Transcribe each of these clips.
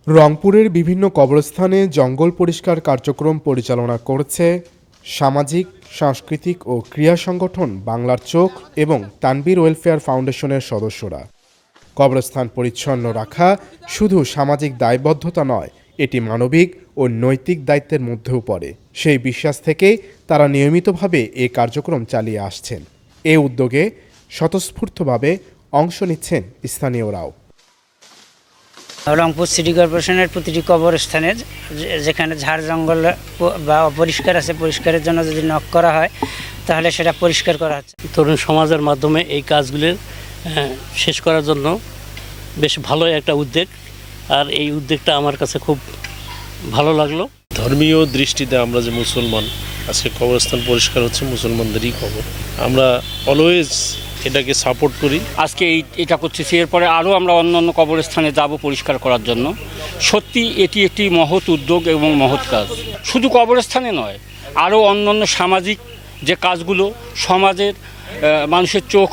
রংপুরের বিভিন্ন কবরস্থানে জঙ্গল পরিষ্কার কার্যক্রম পরিচালনা করছে সামাজিক, সাংস্কৃতিক ও ক্রীড়া সংগঠন বাংলার চোখ এবং তানবীর ওয়েলফেয়ার ফাউন্ডেশনের সদস্যরা। কবরস্থান পরিচ্ছন্ন রাখা শুধু সামাজিক দায়বদ্ধতা নয়, এটি মানবিক ও নৈতিক দায়িত্বের মধ্যেও পড়ে। সেই বিশ্বাস থেকেই তারা নিয়মিতভাবে এই কার্যক্রম চালিয়ে আসছেন। এ উদ্যোগে স্বতঃস্ফূর্তভাবে অংশ নিচ্ছেন স্থানীয়রাও। রংপুর সিটি কর্পোরেশনের প্রতিটি কবরস্থানে যেখানে ঝাড় জঙ্গল বা অপরিষ্কার আছে, পরিষ্কারের জন্য যদি নক করা হয় তাহলে সেটা পরিষ্কার করা হচ্ছে। তরুণ সমাজের মাধ্যমে এই কাজগুলি শেষ করার জন্য বেশ ভালো একটা উদ্যোগ, আর এই উদ্যোগটা আমার কাছে খুব ভালো লাগলো। ধর্মীয় দৃষ্টিতে আমরা যে মুসলমান, আজকে কবরস্থান পরিষ্কার হচ্ছে মুসলমানদেরই কবর, আমরা অলওয়েজ এটাকে সাপোর্ট করি। আজকে এটা করতেছি, এরপরে আরও আমরা অন্য অন্য কবরস্থানে যাব পরিষ্কার করার জন্য। সত্যি এটি একটি মহৎ উদ্যোগ এবং মহৎ কাজ। শুধু কবরস্থানে নয়, আরও অন্য অন্য সামাজিক যে কাজগুলো সমাজের মানুষের চোখ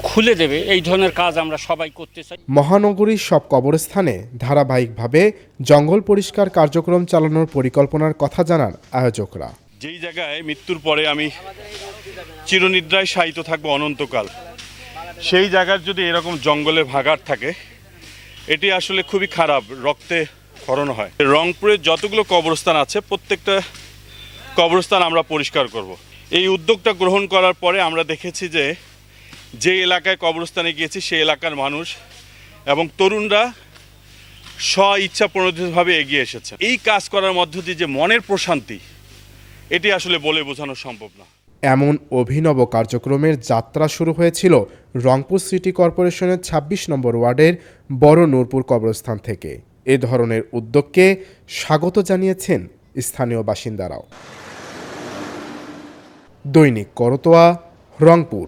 খুলে দেবে, এই ধরনের কাজ আমরা সবাই করতে চাই। মহানগরীর সব কবরস্থানে ধারাবাহিকভাবে জঙ্গল পরিষ্কার কার্যক্রম চালানোর পরিকল্পনার কথা জানান আয়োজকরা। যেই জায়গায় মৃত্যুর পরে আমি চিরনিদ্রায় শায়িত থাকবো অনন্তকাল, সেই জায়গার যদি এরকম জঙ্গলে ভাগাড় থাকে, এটি আসলে খুবই খারাপ, রক্তে ক্ষরণ হয়। রংপুরের যতগুলো কবরস্থান আছে প্রত্যেকটা কবরস্থান আমরা পরিষ্কার করব। এই উদ্যোগটা গ্রহণ করার পরে আমরা দেখেছি যে এলাকায় কবরস্থানে গিয়েছি সেই এলাকার মানুষ এবং তরুণরা স্ব ইচ্ছা প্রণোদিতভাবে এগিয়ে এসেছে। এই কাজ করার মধ্য দিয়ে যে মনের প্রশান্তি, এটি আসলে বলে বোঝানো সম্ভব না। এমন অভিনব কার্যক্রমের যাত্রা শুরু হয়েছিল রংপুর সিটি কর্পোরেশনের ২৬ নম্বর ওয়ার্ডের বড় নূরপুর কবরস্থান থেকে। এ ধরনের উদ্যোগকে স্বাগত জানিয়েছেন স্থানীয় বাসিন্দারাও। দৈনিক করতোয়া, রংপুর।